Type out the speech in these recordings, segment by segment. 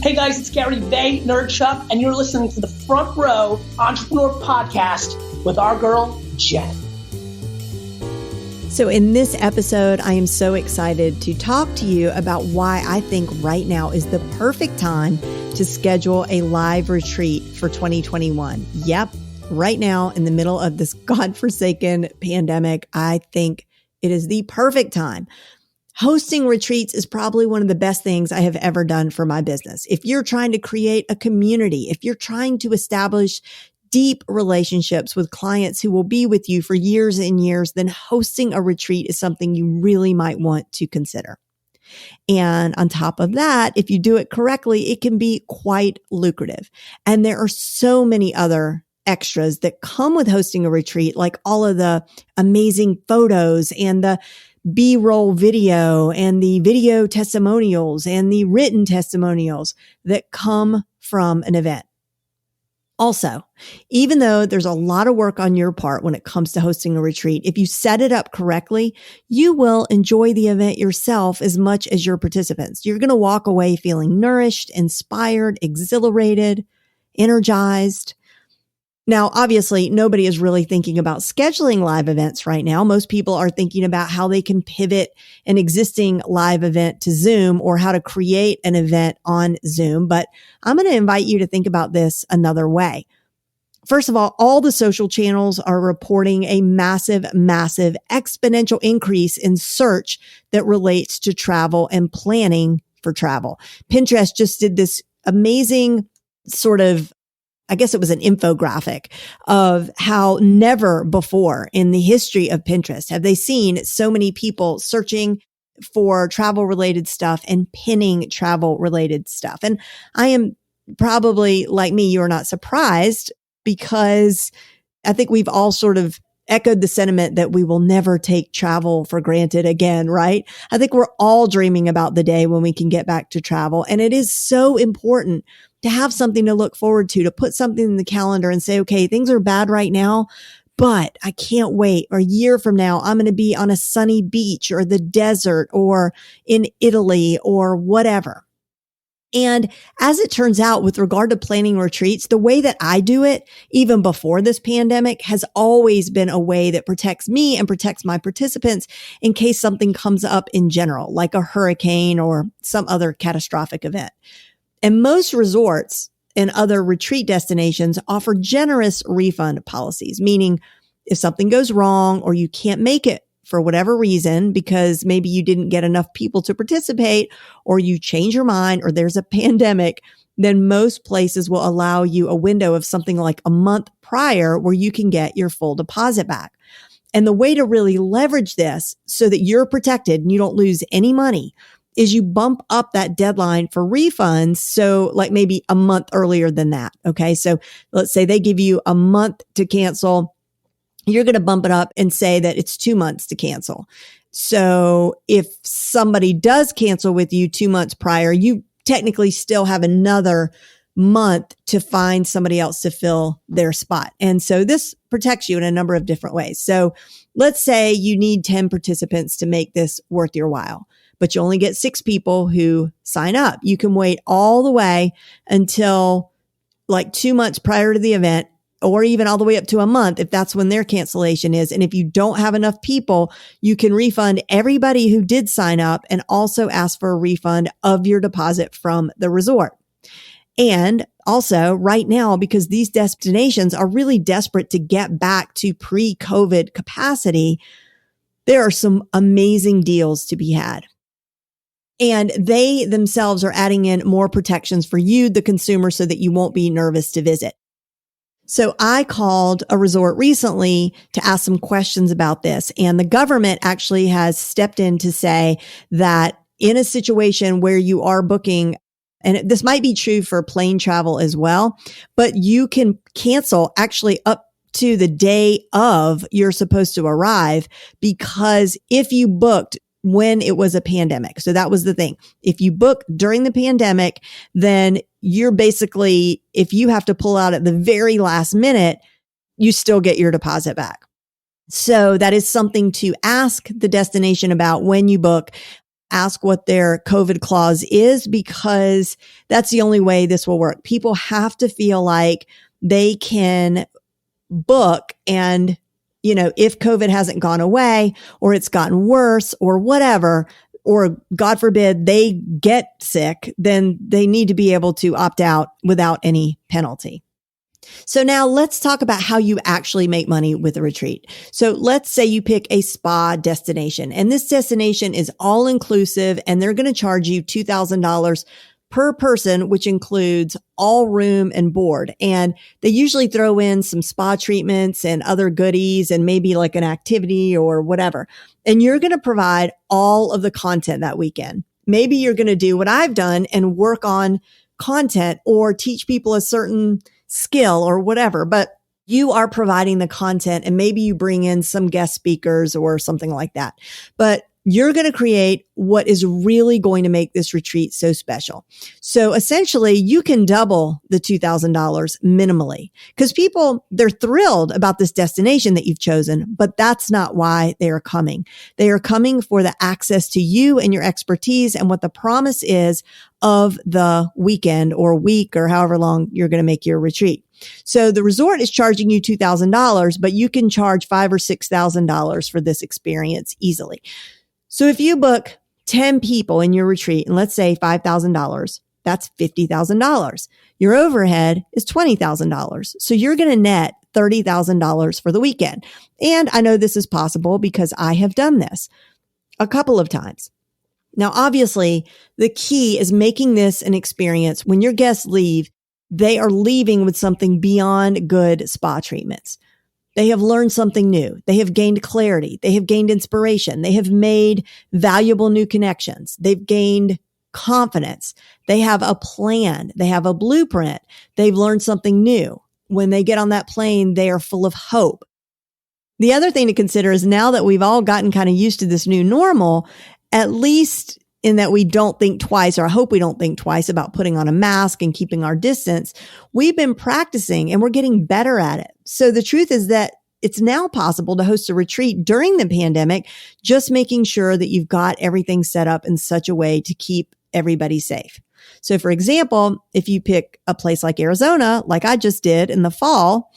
Hey guys, it's Gary Bay, Nerdchuck, and you're listening to the Front Row Entrepreneur Podcast with our girl, Jen. So in this episode, I am so excited to talk to you about why I think right now is the perfect time to schedule a live retreat for 2021. Yep, right now in the middle of this godforsaken pandemic, I think it is the perfect time. Hosting retreats is probably one of the best things I have ever done for my business. If you're trying to create a community, if you're trying to establish deep relationships with clients who will be with you for years and years, then hosting a retreat is something you really might want to consider. And on top of that, if you do it correctly, it can be quite lucrative. And there are so many other extras that come with hosting a retreat, like all of the amazing photos and the B-roll video and the video testimonials and the written testimonials that come from an event. Also, even though there's a lot of work on your part when it comes to hosting a retreat, if you set it up correctly, you will enjoy the event yourself as much as your participants. You're going to walk away feeling nourished, inspired, exhilarated, energized. Now, obviously, nobody is really thinking about scheduling live events right now. Most people are thinking about how they can pivot an existing live event to Zoom or how to create an event on Zoom. But I'm going to invite you to think about this another way. First of all the social channels are reporting a massive exponential increase in search that relates to travel and planning for travel. Pinterest just did this amazing sort of, I guess it was an infographic of how never before in the history of Pinterest have they seen so many people searching for travel related stuff and pinning travel related stuff. And I am probably, like me, you're not surprised, because I think we've all sort of echoed the sentiment that we will never take travel for granted again, right? I think we're all dreaming about the day when we can get back to travel. And it is so important to have something to look forward to put something in the calendar and say, okay, things are bad right now, but I can't wait. Or a year from now, I'm going to be on a sunny beach or the desert or in Italy or whatever. And as it turns out, with regard to planning retreats, the way that I do it, even before this pandemic, has always been a way that protects me and protects my participants in case something comes up in general, like a hurricane or some other catastrophic event. And most resorts and other retreat destinations offer generous refund policies, meaning if something goes wrong or you can't make it for whatever reason, because maybe you didn't get enough people to participate or you change your mind or there's a pandemic, then most places will allow you a window of something like a month prior where you can get your full deposit back. And the way to really leverage this so that you're protected and you don't lose any money is you bump up that deadline for refunds. So like maybe a month earlier than that. Okay. So let's say they give you a month to cancel. You're going to bump it up and say that it's 2 months to cancel. So if somebody does cancel with you 2 months prior, you technically still have another month to find somebody else to fill their spot. And so this protects you in a number of different ways. So let's say you need 10 participants to make this worth your while, but you only get 6 people who sign up. You can wait all the way until like 2 months prior to the event, or even all the way up to a month if that's when their cancellation is. And if you don't have enough people, you can refund everybody who did sign up and also ask for a refund of your deposit from the resort. And also right now, because these destinations are really desperate to get back to pre-COVID capacity, there are some amazing deals to be had. And they themselves are adding in more protections for you, the consumer, so that you won't be nervous to visit. So I called a resort recently to ask some questions about this. And the government actually has stepped in to say that in a situation where you are booking, and this might be true for plane travel as well, but you can cancel actually up to the day of you're supposed to arrive, because if you booked when it was a pandemic. So that was the thing. If you book during the pandemic, then you're basically, if you have to pull out at the very last minute, you still get your deposit back. So that is something to ask the destination about when you book. ask what their COVID clause is, because that's the only way this will work. People have to feel like they can book and, if COVID hasn't gone away or it's gotten worse or whatever, or God forbid they get sick, then they need to be able to opt out without any penalty. So now let's talk about how you actually make money with a retreat. So let's say you pick a spa destination, and this destination is all inclusive and they're going to charge you $2,000 per person, which includes all room and board. And they usually throw in some spa treatments and other goodies and maybe like an activity or whatever. And you're going to provide all of the content that weekend. Maybe you're going to do what I've done and work on content or teach people a certain skill or whatever, but you are providing the content, and maybe you bring in some guest speakers or something like that. But you're going to create what is really going to make this retreat so special. So essentially, you can double the $2,000 minimally, because people, they're thrilled about this destination that you've chosen, but that's not why they are coming. They are coming for the access to you and your expertise and what the promise is of the weekend or week or however long you're going to make your retreat. So the resort is charging you $2,000, but you can charge $5,000 or $6,000 for this experience easily. So if you book 10 people in your retreat, and let's say $5,000, that's $50,000. Your overhead is $20,000. So you're going to net $30,000 for the weekend. And I know this is possible because I have done this a couple of times. Now, obviously, the key is making this an experience. When your guests leave, they are leaving with something beyond good spa treatments. They have learned something new. They have gained clarity. They have gained inspiration. They have made valuable new connections. They've gained confidence. They have a plan. They have a blueprint. They've learned something new. When they get on that plane, they are full of hope. The other thing to consider is, now that we've all gotten kind of used to this new normal, at least in that we don't think twice, or I hope we don't think twice about putting on a mask and keeping our distance, we've been practicing and we're getting better at it. So the truth is that it's now possible to host a retreat during the pandemic, just making sure that you've got everything set up in such a way to keep everybody safe. So for example, if you pick a place like Arizona, like I just did in the fall,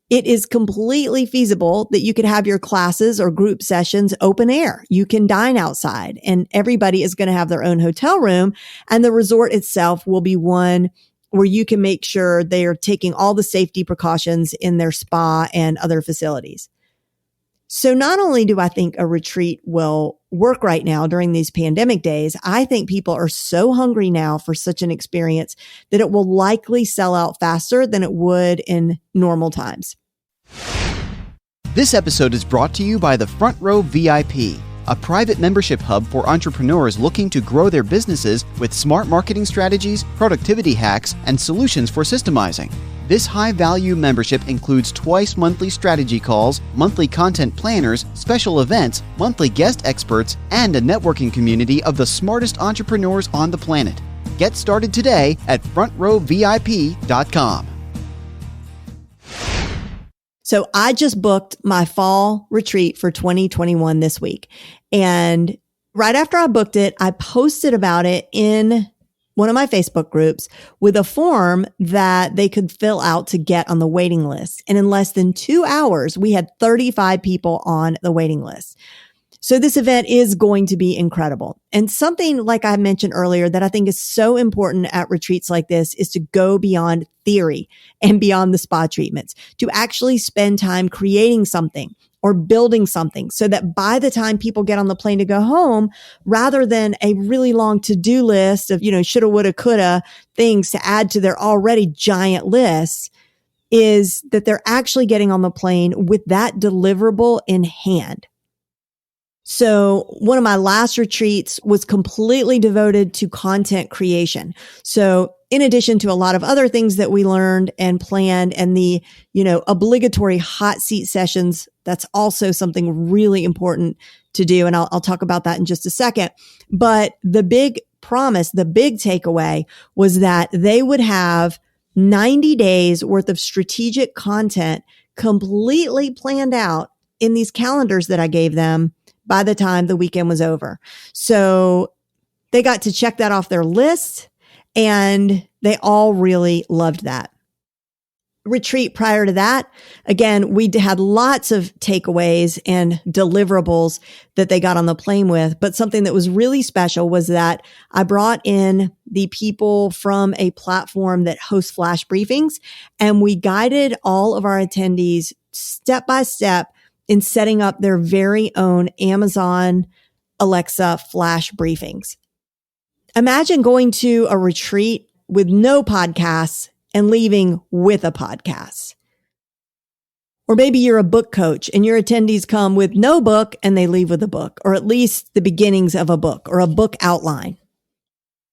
it is completely feasible that you could have your classes or group sessions open air. You can dine outside, and everybody is going to have their own hotel room, and the resort itself will be one where you can make sure they are taking all the safety precautions in their spa and other facilities. So not only do I think a retreat will work right now during these pandemic days, I think people are so hungry now for such an experience that it will likely sell out faster than it would in normal times. This episode is brought to you by the Front Row VIP, a private membership hub for entrepreneurs looking to grow their businesses with smart marketing strategies, productivity hacks, and solutions for systemizing. This high-value membership includes twice monthly strategy calls, monthly content planners, special events, monthly guest experts, and a networking community of the smartest entrepreneurs on the planet. Get started today at frontrowvip.com. So I just booked my fall retreat for 2021 this week. And right after I booked it, I posted about it in one of my Facebook groups with a form that they could fill out to get on the waiting list. And in less than 2 hours, we had 35 people on the waiting list. So this event is going to be incredible. And something like I mentioned earlier that I think is so important at retreats like this is to go beyond theory and beyond the spa treatments, to actually spend time creating something or building something so that by the time people get on the plane to go home, rather than a really long to-do list of, shoulda, woulda, coulda things to add to their already giant lists, is that they're actually getting on the plane with that deliverable in hand. So one of my last retreats was completely devoted to content creation. So in addition to a lot of other things that we learned and planned, and the, obligatory hot seat sessions, that's also something really important to do. And I'll talk about that in just a second. But the big promise, the big takeaway was that they would have 90 days worth of strategic content completely planned out in these calendars that I gave them by the time the weekend was over. So They got to check that off their list, and they all really loved that. Retreat prior to that, again, we had lots of takeaways and deliverables that they got on the plane with. But something that was really special was that I brought in the people from a platform that hosts flash briefings, and we guided all of our attendees step by step in setting up their very own Amazon Alexa flash briefings. Imagine going to a retreat with no podcasts and leaving with a podcast. Or maybe you're a book coach and your attendees come with no book and they leave with a book, or at least the beginnings of a book or a book outline.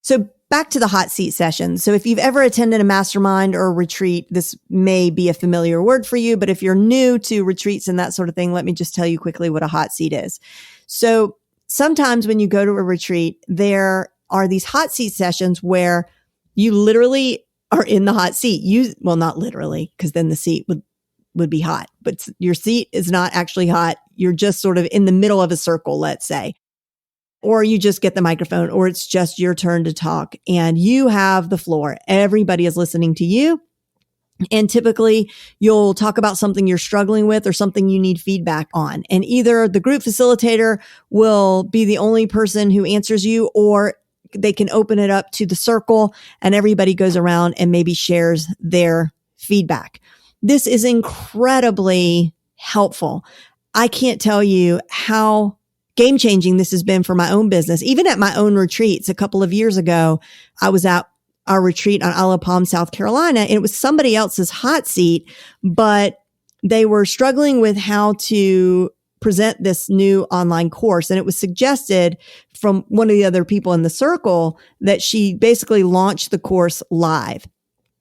So back to the hot seat session. So if you've ever attended a mastermind or a retreat, this may be a familiar word for you, but if you're new to retreats and that sort of thing, let me just tell you quickly what a hot seat is. So sometimes when you go to a retreat, there are these hot seat sessions where you literally are in the hot seat. Well, not literally, because then the seat would be hot, but your seat is not actually hot. You're just sort of in the middle of a circle, let's say, or you just get the microphone, or it's just your turn to talk and you have the floor. Everybody is listening to you. And typically you'll talk about something you're struggling with or something you need feedback on. And either the group facilitator will be the only person who answers you, or they can open it up to the circle and everybody goes around and maybe shares their feedback. This is incredibly helpful. I can't tell you how game-changing this has been for my own business. Even at my own retreats, a couple of years ago, I was at our retreat on Isle of Palm, South Carolina, and it was somebody else's hot seat, but they were struggling with how to present this new online course. And it was suggested from one of the other people in the circle that she basically launched the course live.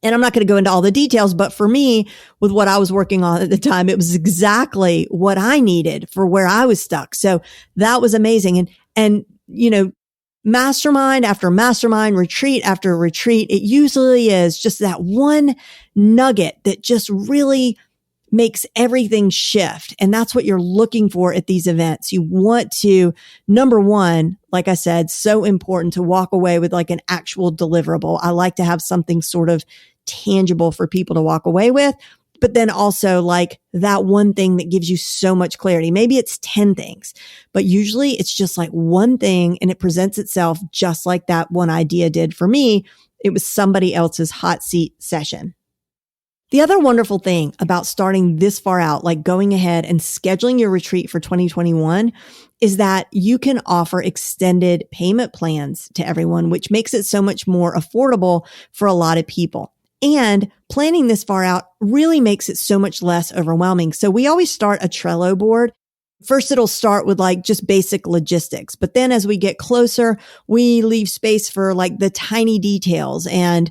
And I'm not going to go into all the details, but for me, with what I was working on at the time, it was exactly what I needed for where I was stuck. So that was amazing. And mastermind after mastermind, retreat after retreat, it usually is just that one nugget that just really makes everything shift. And that's what you're looking for at these events. You want to, number one, like I said, so important to walk away with like an actual deliverable. I like to have something sort of tangible for people to walk away with, but then also like that one thing that gives you so much clarity. Maybe it's 10 things, but usually it's just like one thing and it presents itself just like that one idea did for me. It was somebody else's hot seat session. The other wonderful thing about starting this far out, like going ahead and scheduling your retreat for 2021, is that you can offer extended payment plans to everyone, which makes it so much more affordable for a lot of people. And planning this far out really makes it so much less overwhelming. So we always start a Trello board. First, it'll start with like just basic logistics. But then as we get closer, we leave space for like the tiny details and,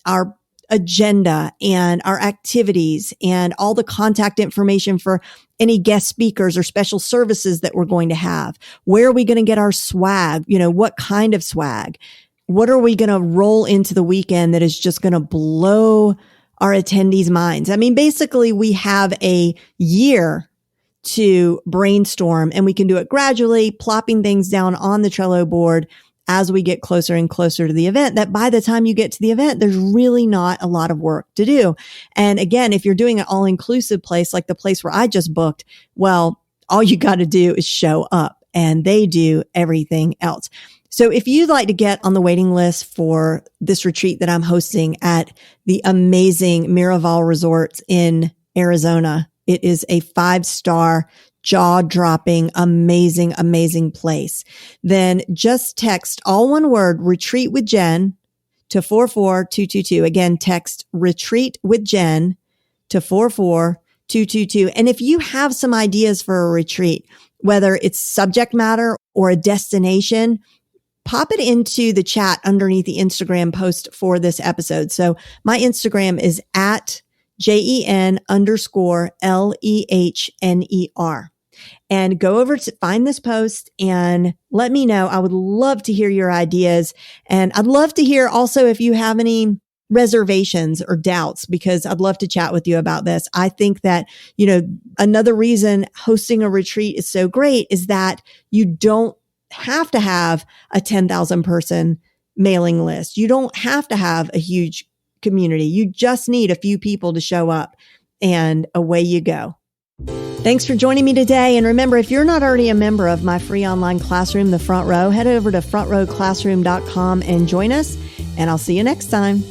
our agenda and our activities and all the contact information for any guest speakers or special services that we're going to have. Where are we going to get our swag? What kind of swag? What are we going to roll into the weekend that is just going to blow our attendees' minds? I mean, basically we have a year to brainstorm and we can do it gradually, plopping things down on the Trello board as we get closer and closer to the event, that by the time you get to the event, there's really not a lot of work to do. And again, if you're doing an all-inclusive place like the place where I just booked, well, all you got to do is show up and they do everything else. So if you'd like to get on the waiting list for this retreat that I'm hosting at the amazing Miraval Resorts in Arizona, it is a 5-star jaw-dropping, amazing place. Then just text all one word, retreat with Jen, to 44222. Again, text retreat with Jen to 44222. And if you have some ideas for a retreat, whether it's subject matter or a destination, pop it into the chat underneath the Instagram post for this episode. So my Instagram is at JEN_LEHNER. And go over to find this post and let me know. I would love to hear your ideas. And I'd love to hear also if you have any reservations or doubts, because I'd love to chat with you about this. I think that, another reason hosting a retreat is so great is that you don't have to have a 10,000 person mailing list. You don't have to have a huge community. You just need a few people to show up, and away you go. Thanks for joining me today. And remember, if you're not already a member of my free online classroom, The Front Row, head over to frontrowclassroom.com and join us. And I'll see you next time.